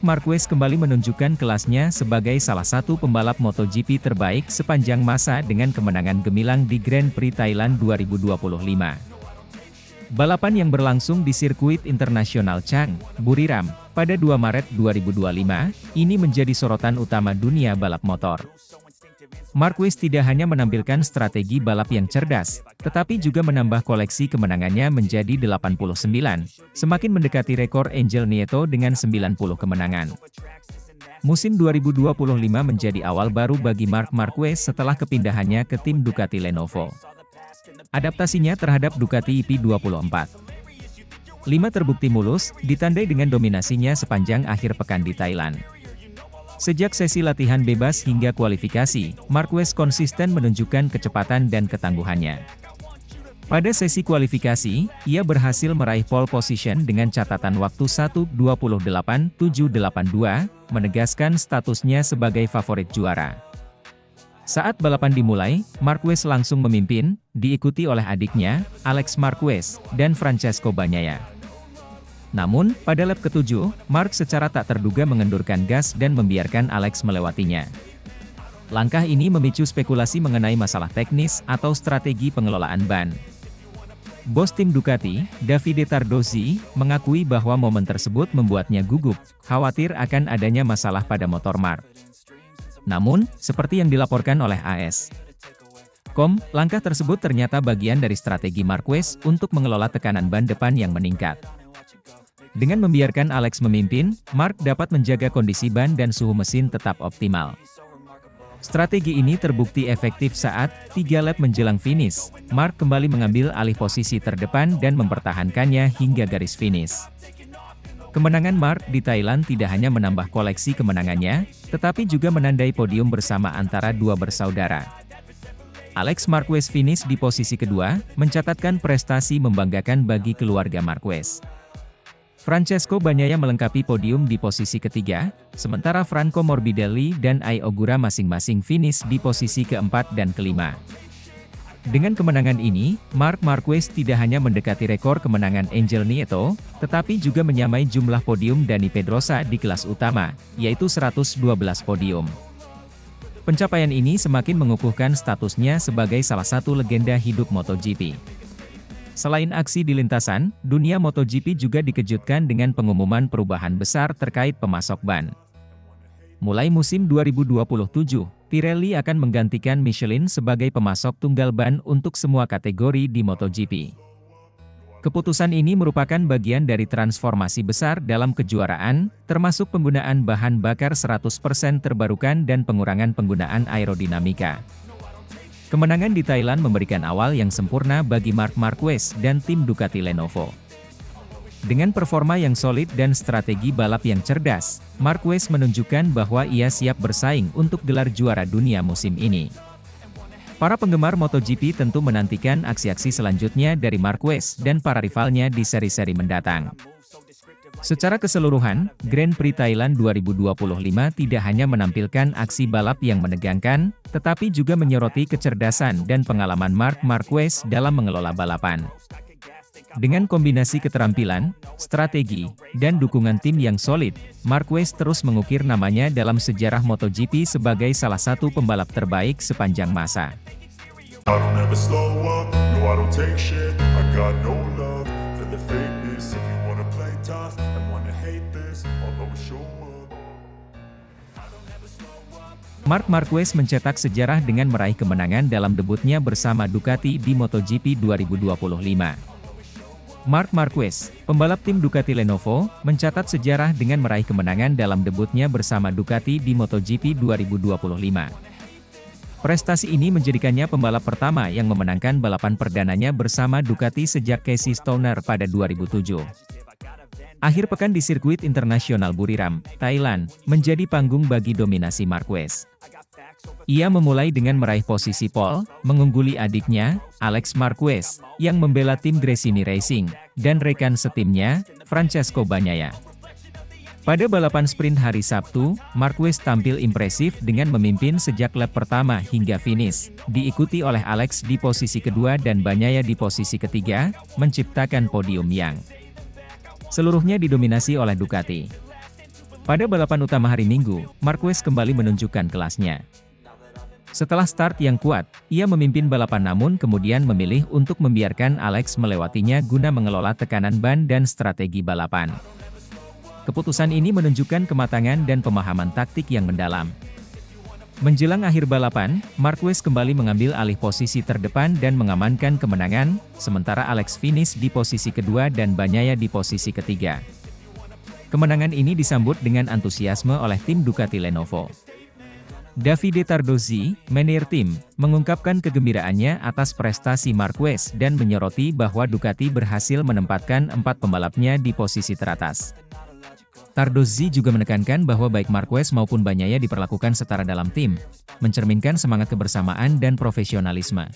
Marquez kembali menunjukkan kelasnya sebagai salah satu pembalap MotoGP terbaik sepanjang masa dengan kemenangan gemilang di Grand Prix Thailand 2025. Balapan yang berlangsung di sirkuit internasional Chang, Buriram, pada 2 Maret 2025, ini menjadi sorotan utama dunia balap motor. Marquez tidak hanya menampilkan strategi balap yang cerdas, tetapi juga menambah koleksi kemenangannya menjadi 89, semakin mendekati rekor Angel Nieto dengan 90 kemenangan. Musim 2025 menjadi awal baru bagi Marc Marquez setelah kepindahannya ke tim Ducati Lenovo. Adaptasinya terhadap Ducati EP24 5 terbukti mulus, ditandai dengan dominasinya sepanjang akhir pekan di Thailand. Sejak sesi latihan bebas hingga kualifikasi, Marquez konsisten menunjukkan kecepatan dan ketangguhannya. Pada sesi kualifikasi, ia berhasil meraih pole position dengan catatan waktu 1:28.782, menegaskan statusnya sebagai favorit juara. Saat balapan dimulai, Marquez langsung memimpin, diikuti oleh adiknya, Alex Marquez, dan Francesco Bagnaia. Namun, pada lap ke-7, Marc secara tak terduga mengendurkan gas dan membiarkan Alex melewatinya. Langkah ini memicu spekulasi mengenai masalah teknis atau strategi pengelolaan ban. Bos tim Ducati, Davide Tardozzi, mengakui bahwa momen tersebut membuatnya gugup, khawatir akan adanya masalah pada motor Marc. Namun, seperti yang dilaporkan oleh AS.com, langkah tersebut ternyata bagian dari strategi Marquez untuk mengelola tekanan ban depan yang meningkat. Dengan membiarkan Alex memimpin, Marc dapat menjaga kondisi ban dan suhu mesin tetap optimal. Strategi ini terbukti efektif saat 3 lap menjelang finish, Marc kembali mengambil alih posisi terdepan dan mempertahankannya hingga garis finish. Kemenangan Marc di Thailand tidak hanya menambah koleksi kemenangannya, tetapi juga menandai podium bersama antara dua bersaudara. Alex Marquez finish di posisi kedua, mencatatkan prestasi membanggakan bagi keluarga Marquez. Francesco Bagnaia melengkapi podium di posisi ketiga, sementara Franco Morbidelli dan Ai Ogura masing-masing finish di posisi keempat dan kelima. Dengan kemenangan ini, Marc Marquez tidak hanya mendekati rekor kemenangan Angel Nieto, tetapi juga menyamai jumlah podium Dani Pedrosa di kelas utama, yaitu 112 podium. Pencapaian ini semakin mengukuhkan statusnya sebagai salah satu legenda hidup MotoGP. Selain aksi di lintasan, dunia MotoGP juga dikejutkan dengan pengumuman perubahan besar terkait pemasok ban. Mulai musim 2027, Pirelli akan menggantikan Michelin sebagai pemasok tunggal ban untuk semua kategori di MotoGP. Keputusan ini merupakan bagian dari transformasi besar dalam kejuaraan, termasuk penggunaan bahan bakar 100% terbarukan dan pengurangan penggunaan aerodinamika. Kemenangan di Thailand memberikan awal yang sempurna bagi Marc Marquez dan tim Ducati Lenovo. Dengan performa yang solid dan strategi balap yang cerdas, Marquez menunjukkan bahwa ia siap bersaing untuk gelar juara dunia musim ini. Para penggemar MotoGP tentu menantikan aksi-aksi selanjutnya dari Marquez dan para rivalnya di seri-seri mendatang. Secara keseluruhan, Grand Prix Thailand 2025 tidak hanya menampilkan aksi balap yang menegangkan, tetapi juga menyoroti kecerdasan dan pengalaman Marc Marquez dalam mengelola balapan. Dengan kombinasi keterampilan, strategi, dan dukungan tim yang solid, Marquez terus mengukir namanya dalam sejarah MotoGP sebagai salah satu pembalap terbaik sepanjang masa. Marc Marquez mencetak sejarah dengan meraih kemenangan dalam debutnya bersama Ducati di MotoGP 2025. Marc Marquez, pembalap tim Ducati Lenovo, mencatat sejarah dengan meraih kemenangan dalam debutnya bersama Ducati di MotoGP 2025. Prestasi ini menjadikannya pembalap pertama yang memenangkan balapan perdananya bersama Ducati sejak Casey Stoner pada 2007. Akhir pekan di sirkuit internasional Buriram, Thailand, menjadi panggung bagi dominasi Marquez. Ia memulai dengan meraih posisi pole, mengungguli adiknya, Alex Marquez, yang membela tim Gresini Racing, dan rekan setimnya, Francesco Bagnaia. Pada balapan sprint hari Sabtu, Marquez tampil impresif dengan memimpin sejak lap pertama hingga finish, diikuti oleh Alex di posisi kedua dan Bagnaia di posisi ketiga, menciptakan podium yang seluruhnya didominasi oleh Ducati. Pada balapan utama hari Minggu, Marquez kembali menunjukkan kelasnya. Setelah start yang kuat, ia memimpin balapan namun kemudian memilih untuk membiarkan Alex melewatinya guna mengelola tekanan ban dan strategi balapan. Keputusan ini menunjukkan kematangan dan pemahaman taktik yang mendalam. Menjelang akhir balapan, Marquez kembali mengambil alih posisi terdepan dan mengamankan kemenangan, sementara Alex finish di posisi kedua dan Bagnaia di posisi ketiga. Kemenangan ini disambut dengan antusiasme oleh tim Ducati Lenovo. Davide Tardozzi, manajer tim, mengungkapkan kegembiraannya atas prestasi Marquez dan menyoroti bahwa Ducati berhasil menempatkan 4 pembalapnya di posisi teratas. Tardozzi juga menekankan bahwa baik Marquez maupun Bagnaia diperlakukan setara dalam tim, mencerminkan semangat kebersamaan dan profesionalisme.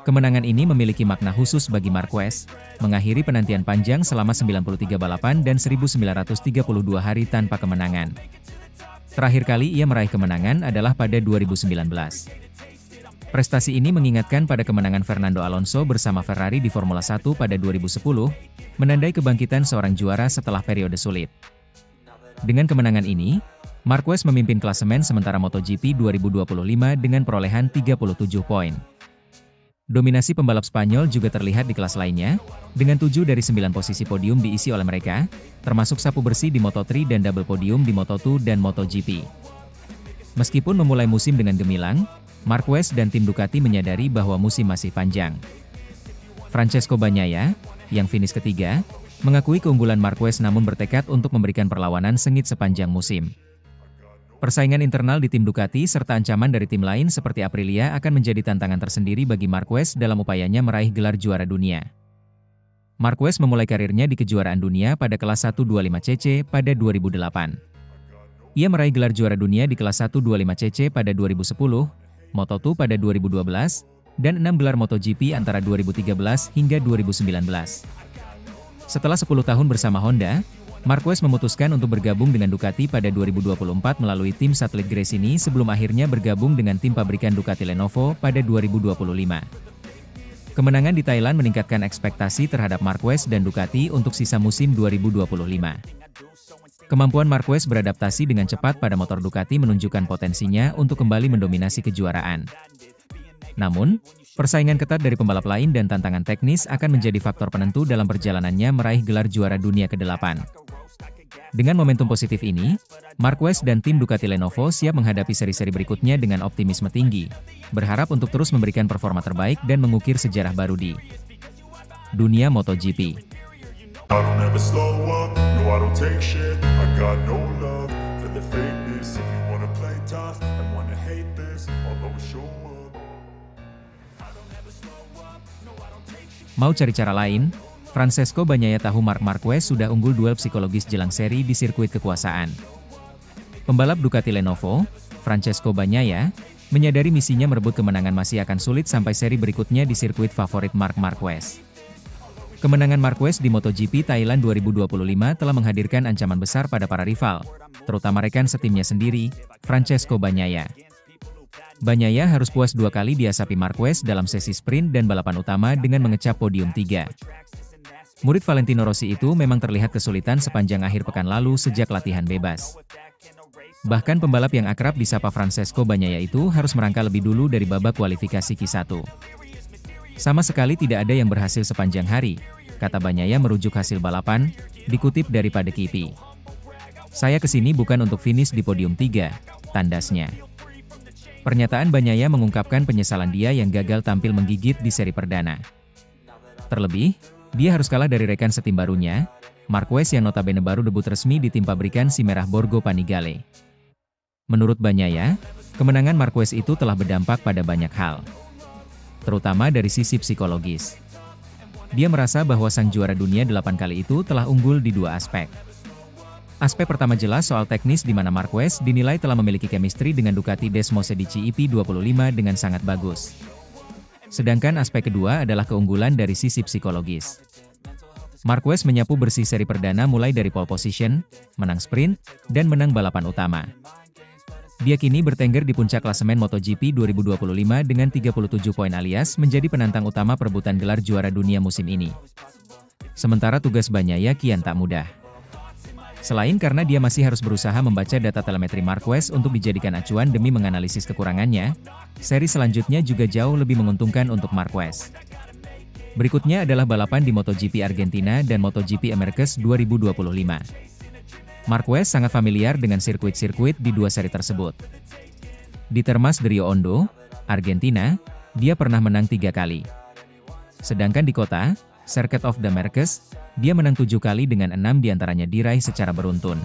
Kemenangan ini memiliki makna khusus bagi Marquez, mengakhiri penantian panjang selama 93 balapan dan 1932 hari tanpa kemenangan. Terakhir kali ia meraih kemenangan adalah pada 2019. Prestasi ini mengingatkan pada kemenangan Fernando Alonso bersama Ferrari di Formula 1 pada 2010, menandai kebangkitan seorang juara setelah periode sulit. Dengan kemenangan ini, Marquez memimpin klasemen sementara MotoGP 2025 dengan perolehan 37 poin. Dominasi pembalap Spanyol juga terlihat di kelas lainnya, dengan 7 dari 9 posisi podium diisi oleh mereka, termasuk sapu bersih di Moto3 dan double podium di Moto2 dan MotoGP. Meskipun memulai musim dengan gemilang, Marquez dan tim Ducati menyadari bahwa musim masih panjang. Francesco Bagnaia, yang finish ketiga, mengakui keunggulan Marquez namun bertekad untuk memberikan perlawanan sengit sepanjang musim. Persaingan internal di tim Ducati serta ancaman dari tim lain seperti Aprilia akan menjadi tantangan tersendiri bagi Marquez dalam upayanya meraih gelar juara dunia. Marquez memulai karirnya di kejuaraan dunia pada kelas 125cc pada 2008. Ia meraih gelar juara dunia di kelas 125cc pada 2010, Moto2 pada 2012, dan 6 gelar MotoGP antara 2013 hingga 2019. Setelah 10 tahun bersama Honda, Marquez memutuskan untuk bergabung dengan Ducati pada 2024 melalui tim satelit Gresini sebelum akhirnya bergabung dengan tim pabrikan Ducati Lenovo pada 2025. Kemenangan di Thailand meningkatkan ekspektasi terhadap Marquez dan Ducati untuk sisa musim 2025. Kemampuan Marquez beradaptasi dengan cepat pada motor Ducati menunjukkan potensinya untuk kembali mendominasi kejuaraan. Namun, persaingan ketat dari pembalap lain dan tantangan teknis akan menjadi faktor penentu dalam perjalanannya meraih gelar juara dunia ke-8. Dengan momentum positif ini, Marquez dan tim Ducati Lenovo siap menghadapi seri-seri berikutnya dengan optimisme tinggi, berharap untuk terus memberikan performa terbaik dan mengukir sejarah baru di dunia MotoGP. Mau cari cara lain? Francesco Bagnaia tahu Marc Marquez sudah unggul duel psikologis jelang seri di sirkuit kekuasaan. Pembalap Ducati Lenovo, Francesco Bagnaia, menyadari misinya merebut kemenangan masih akan sulit sampai seri berikutnya di sirkuit favorit Marc Marquez. Kemenangan Marquez di MotoGP Thailand 2025 telah menghadirkan ancaman besar pada para rival, terutama rekan setimnya sendiri, Francesco Bagnaia. Bagnaia harus puas 2 kali diasapi Marquez dalam sesi sprint dan balapan utama dengan mengecap podium 3. Murid Valentino Rossi itu memang terlihat kesulitan sepanjang akhir pekan lalu sejak latihan bebas. Bahkan pembalap yang akrab disapa Francesco Bagnaia itu harus merangkak lebih dulu dari babak kualifikasi Q1. Sama sekali tidak ada yang berhasil sepanjang hari, kata Bagnaia merujuk hasil balapan, dikutip dari Padekip. Saya kesini bukan untuk finish di podium 3, tandasnya. Pernyataan Bagnaia mengungkapkan penyesalan dia yang gagal tampil menggigit di seri perdana. Terlebih, dia harus kalah dari rekan setim barunya, Marquez yang notabene baru debut resmi di tim pabrikan si merah Borgo Panigale. Menurut Bagnaia, kemenangan Marquez itu telah berdampak pada banyak hal, terutama dari sisi psikologis. Dia merasa bahwa sang juara dunia 8 kali itu telah unggul di 2 aspek. Aspek pertama jelas soal teknis di mana Marquez dinilai telah memiliki chemistry dengan Ducati Desmosedici EP25 dengan sangat bagus. Sedangkan aspek kedua adalah keunggulan dari sisi psikologis. Marquez menyapu bersih seri perdana mulai dari pole position, menang sprint, dan menang balapan utama. Dia kini bertengger di puncak klasemen MotoGP 2025 dengan 37 poin alias menjadi penantang utama perebutan gelar juara dunia musim ini. Sementara tugas Bagnaia kian tak mudah. Selain karena dia masih harus berusaha membaca data telemetri Marquez untuk dijadikan acuan demi menganalisis kekurangannya, seri selanjutnya juga jauh lebih menguntungkan untuk Marquez. Berikutnya adalah balapan di MotoGP Argentina dan MotoGP Americas 2025. Marquez sangat familiar dengan sirkuit-sirkuit di dua seri tersebut. Di Termas de Rio Hondo, Argentina, dia pernah menang 3 kali. Sedangkan di kota, Circuit of the Americas, dia menang 7 kali dengan 6 diantaranya diraih secara beruntun.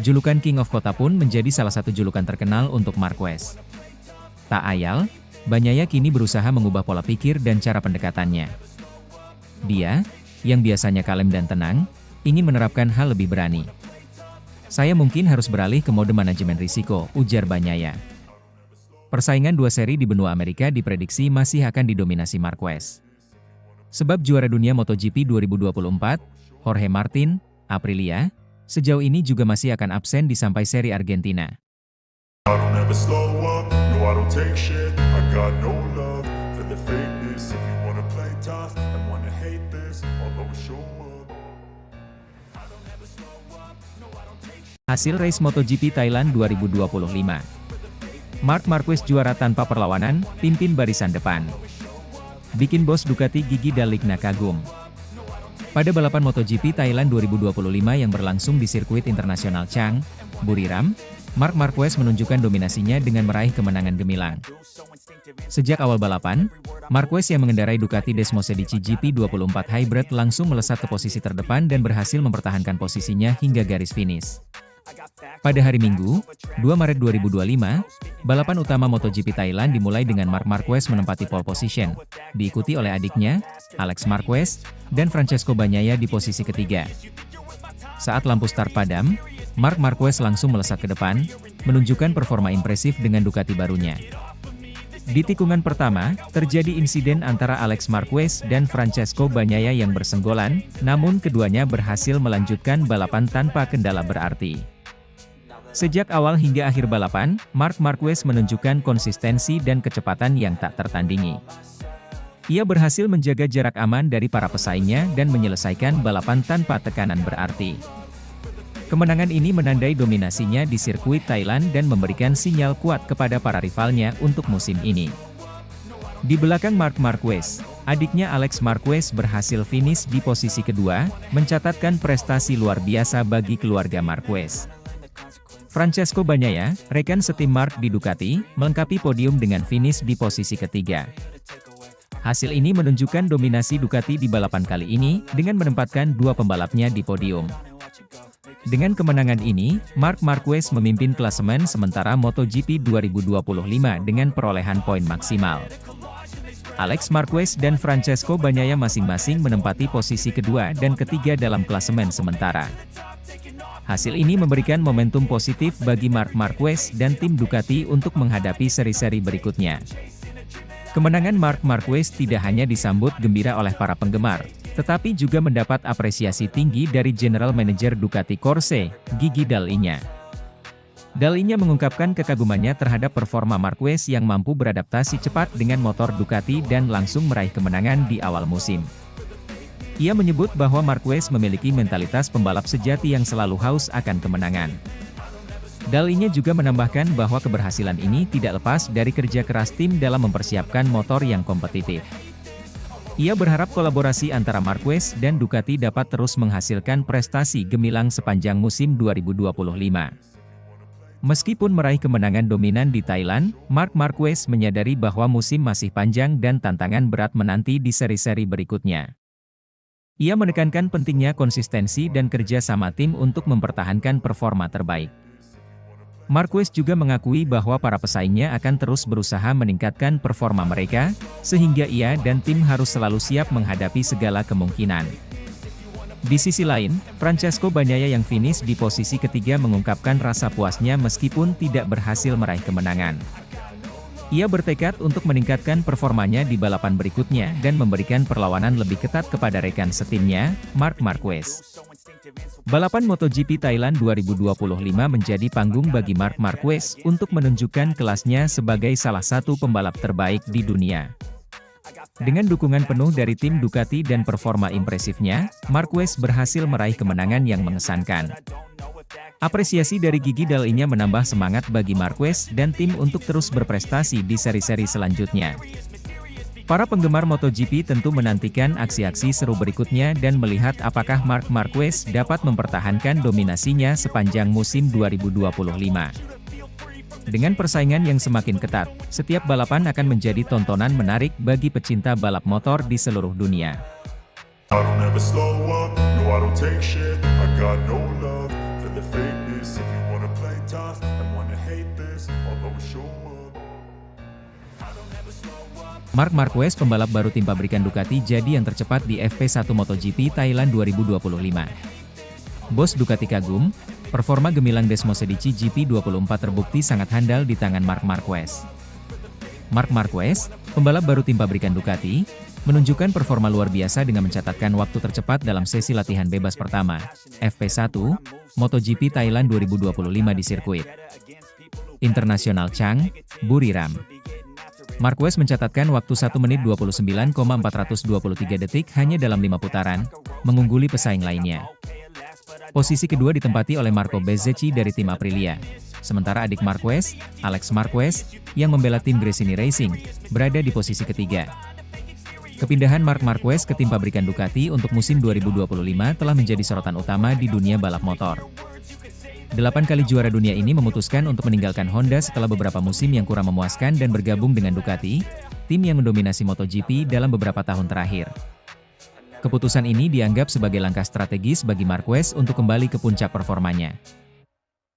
Julukan King of Kota pun menjadi salah satu julukan terkenal untuk Marquez. Tak ayal, Bagnaia kini berusaha mengubah pola pikir dan cara pendekatannya. Dia, yang biasanya kalem dan tenang, ingin menerapkan hal lebih berani. Saya mungkin harus beralih ke mode manajemen risiko, ujar Bagnaia. Persaingan dua seri di benua Amerika diprediksi masih akan didominasi Marquez. Sebab juara dunia MotoGP 2024, Jorge Martin, Aprilia, sejauh ini juga masih akan absen di sampai seri Argentina. Hasil race MotoGP Thailand 2025. Marc Marquez juara tanpa perlawanan, pimpin barisan depan. Bikin bos Ducati Gigi Dall'Igna kagum. Pada balapan MotoGP Thailand 2025 yang berlangsung di sirkuit internasional Chang, Buriram, Marc Marquez menunjukkan dominasinya dengan meraih kemenangan gemilang. Sejak awal balapan, Marquez yang mengendarai Ducati Desmosedici GP24 Hybrid langsung melesat ke posisi terdepan dan berhasil mempertahankan posisinya hingga garis finish. Pada hari Minggu, 2 Maret 2025, balapan utama MotoGP Thailand dimulai dengan Marc Marquez menempati pole position, diikuti oleh adiknya, Alex Marquez, dan Francesco Bagnaia di posisi ketiga. Saat lampu start padam, Marc Marquez langsung melesat ke depan, menunjukkan performa impresif dengan Ducati barunya. Di tikungan pertama, terjadi insiden antara Alex Marquez dan Francesco Bagnaia yang bersenggolan, namun keduanya berhasil melanjutkan balapan tanpa kendala berarti. Sejak awal hingga akhir balapan, Marc Marquez menunjukkan konsistensi dan kecepatan yang tak tertandingi. Ia berhasil menjaga jarak aman dari para pesaingnya dan menyelesaikan balapan tanpa tekanan berarti. Kemenangan ini menandai dominasinya di sirkuit Thailand dan memberikan sinyal kuat kepada para rivalnya untuk musim ini. Di belakang Marc Marquez, adiknya Alex Marquez berhasil finish di posisi kedua, mencatatkan prestasi luar biasa bagi keluarga Marquez. Francesco Bagnaia, rekan setim Marc di Ducati, melengkapi podium dengan finish di posisi ketiga. Hasil ini menunjukkan dominasi Ducati di balapan kali ini, dengan menempatkan dua pembalapnya di podium. Dengan kemenangan ini, Marc Marquez memimpin klasemen sementara MotoGP 2025 dengan perolehan poin maksimal. Alex Marquez dan Francesco Bagnaia masing-masing menempati posisi kedua dan ketiga dalam klasemen sementara. Hasil ini memberikan momentum positif bagi Marc Marquez dan tim Ducati untuk menghadapi seri-seri berikutnya. Kemenangan Marc Marquez tidak hanya disambut gembira oleh para penggemar, tetapi juga mendapat apresiasi tinggi dari General Manager Ducati Corse, Gigi Dall'Igna. Dall'Igna mengungkapkan kekagumannya terhadap performa Marquez yang mampu beradaptasi cepat dengan motor Ducati dan langsung meraih kemenangan di awal musim. Ia menyebut bahwa Marquez memiliki mentalitas pembalap sejati yang selalu haus akan kemenangan. Dall'Igna juga menambahkan bahwa keberhasilan ini tidak lepas dari kerja keras tim dalam mempersiapkan motor yang kompetitif. Ia berharap kolaborasi antara Marquez dan Ducati dapat terus menghasilkan prestasi gemilang sepanjang musim 2025. Meskipun meraih kemenangan dominan di Thailand, Marc Marquez menyadari bahwa musim masih panjang dan tantangan berat menanti di seri-seri berikutnya. Ia menekankan pentingnya konsistensi dan kerja sama tim untuk mempertahankan performa terbaik. Marquez juga mengakui bahwa para pesaingnya akan terus berusaha meningkatkan performa mereka, sehingga ia dan tim harus selalu siap menghadapi segala kemungkinan. Di sisi lain, Francesco Bagnaia yang finish di posisi ketiga mengungkapkan rasa puasnya meskipun tidak berhasil meraih kemenangan. Ia bertekad untuk meningkatkan performanya di balapan berikutnya dan memberikan perlawanan lebih ketat kepada rekan setimnya, Marc Marquez. Balapan MotoGP Thailand 2025 menjadi panggung bagi Marc Marquez untuk menunjukkan kelasnya sebagai salah satu pembalap terbaik di dunia. Dengan dukungan penuh dari tim Ducati dan performa impresifnya, Marquez berhasil meraih kemenangan yang mengesankan. Apresiasi dari Gigi Dall'Igna menambah semangat bagi Marquez dan tim untuk terus berprestasi di seri-seri selanjutnya. Para penggemar MotoGP tentu menantikan aksi-aksi seru berikutnya dan melihat apakah Marc Marquez dapat mempertahankan dominasinya sepanjang musim 2025. Dengan persaingan yang semakin ketat, setiap balapan akan menjadi tontonan menarik bagi pecinta balap motor di seluruh dunia. Marc Marquez, pembalap baru tim pabrikan Ducati, jadi yang tercepat di FP1 MotoGP Thailand 2025. Bos Ducati kagum, performa gemilang Desmosedici GP24 terbukti sangat handal di tangan Marc Marquez. Marc Marquez, pembalap baru tim pabrikan Ducati, menunjukkan performa luar biasa dengan mencatatkan waktu tercepat dalam sesi latihan bebas pertama, FP1, MotoGP Thailand 2025 di sirkuit internasional Chang, Buriram. Marquez mencatatkan waktu 1 menit 29,423 detik hanya dalam 5 putaran, mengungguli pesaing lainnya. Posisi kedua ditempati oleh Marco Bezzecchi dari tim Aprilia. Sementara adik Marquez, Alex Marquez, yang membela tim Gresini Racing, berada di posisi ketiga. Kepindahan Marc Marquez ke tim pabrikan Ducati untuk musim 2025 telah menjadi sorotan utama di dunia balap motor. 8 kali juara dunia ini memutuskan untuk meninggalkan Honda setelah beberapa musim yang kurang memuaskan dan bergabung dengan Ducati, tim yang mendominasi MotoGP dalam beberapa tahun terakhir. Keputusan ini dianggap sebagai langkah strategis bagi Marquez untuk kembali ke puncak performanya.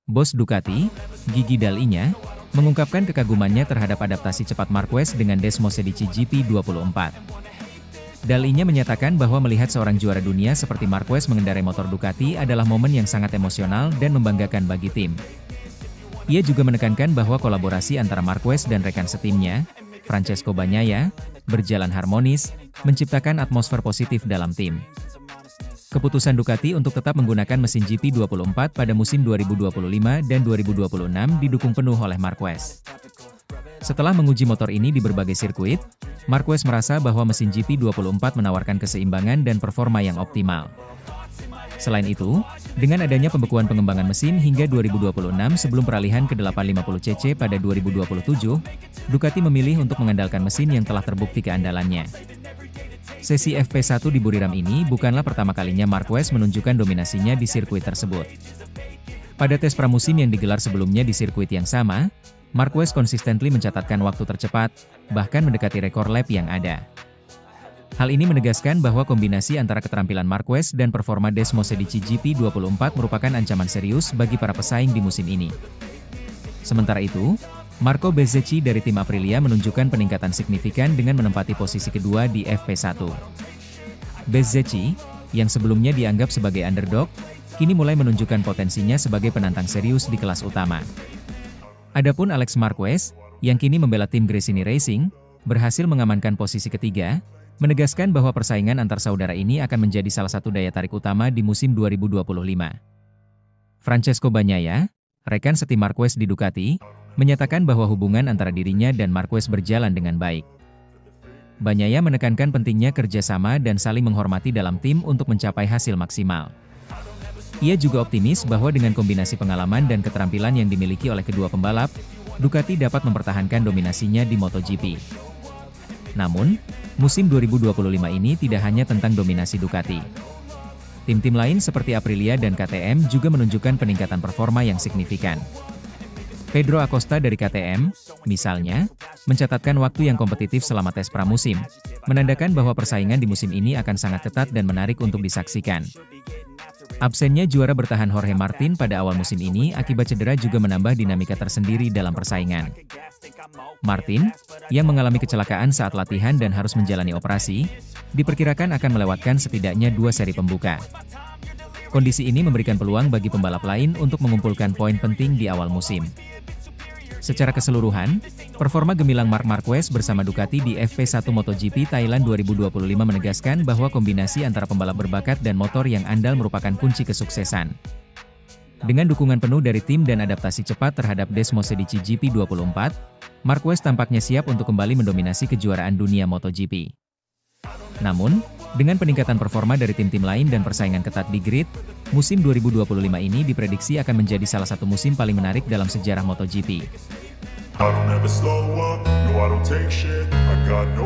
Bos Ducati, Gigi Dall'Igna, mengungkapkan kekagumannya terhadap adaptasi cepat Marquez dengan Desmosedici GP24. Dall'Igna menyatakan bahwa melihat seorang juara dunia seperti Marquez mengendarai motor Ducati adalah momen yang sangat emosional dan membanggakan bagi tim. Ia juga menekankan bahwa kolaborasi antara Marquez dan rekan setimnya, Francesco Bagnaia, berjalan harmonis, menciptakan atmosfer positif dalam tim. Keputusan Ducati untuk tetap menggunakan mesin GP24 pada musim 2025 dan 2026 didukung penuh oleh Marquez. Setelah menguji motor ini di berbagai sirkuit, Marquez merasa bahwa mesin GP24 menawarkan keseimbangan dan performa yang optimal. Selain itu, dengan adanya pembekuan pengembangan mesin hingga 2026 sebelum peralihan ke 850cc pada 2027, Ducati memilih untuk mengandalkan mesin yang telah terbukti keandalannya. Sesi FP1 di Buriram ini bukanlah pertama kalinya Marquez menunjukkan dominasinya di sirkuit tersebut. Pada tes pramusim yang digelar sebelumnya di sirkuit yang sama, Marquez konsistently mencatatkan waktu tercepat, bahkan mendekati rekor lap yang ada. Hal ini menegaskan bahwa kombinasi antara keterampilan Marquez dan performa Desmosedici GP24 merupakan ancaman serius bagi para pesaing di musim ini. Sementara itu, Marco Bezzecchi dari tim Aprilia menunjukkan peningkatan signifikan dengan menempati posisi kedua di FP1. Bezzecchi, yang sebelumnya dianggap sebagai underdog, kini mulai menunjukkan potensinya sebagai penantang serius di kelas utama. Adapun Alex Marquez, yang kini membela tim Gresini Racing, berhasil mengamankan posisi ketiga, menegaskan bahwa persaingan antar saudara ini akan menjadi salah satu daya tarik utama di musim 2025. Francesco Bagnaia, rekan setim Marquez di Ducati, menyatakan bahwa hubungan antara dirinya dan Marquez berjalan dengan baik. Bagnaia menekankan pentingnya kerjasama dan saling menghormati dalam tim untuk mencapai hasil maksimal. Ia juga optimis bahwa dengan kombinasi pengalaman dan keterampilan yang dimiliki oleh kedua pembalap, Ducati dapat mempertahankan dominasinya di MotoGP. Namun, musim 2025 ini tidak hanya tentang dominasi Ducati. Tim-tim lain seperti Aprilia dan KTM juga menunjukkan peningkatan performa yang signifikan. Pedro Acosta dari KTM, misalnya, mencatatkan waktu yang kompetitif selama tes pramusim, menandakan bahwa persaingan di musim ini akan sangat ketat dan menarik untuk disaksikan. Absennya juara bertahan Jorge Martin pada awal musim ini akibat cedera juga menambah dinamika tersendiri dalam persaingan. Martin, yang mengalami kecelakaan saat latihan dan harus menjalani operasi, diperkirakan akan melewatkan setidaknya 2 seri pembuka. Kondisi ini memberikan peluang bagi pembalap lain untuk mengumpulkan poin penting di awal musim. Secara keseluruhan, performa gemilang Marc Marquez bersama Ducati di FP1 MotoGP Thailand 2025 menegaskan bahwa kombinasi antara pembalap berbakat dan motor yang andal merupakan kunci kesuksesan. Dengan dukungan penuh dari tim dan adaptasi cepat terhadap Desmosedici GP24, Marquez tampaknya siap untuk kembali mendominasi kejuaraan dunia MotoGP. Namun, dengan peningkatan performa dari tim-tim lain dan persaingan ketat di grid, musim 2025 ini diprediksi akan menjadi salah satu musim paling menarik dalam sejarah MotoGP. I don't ever slow up, no I don't take shit, I got no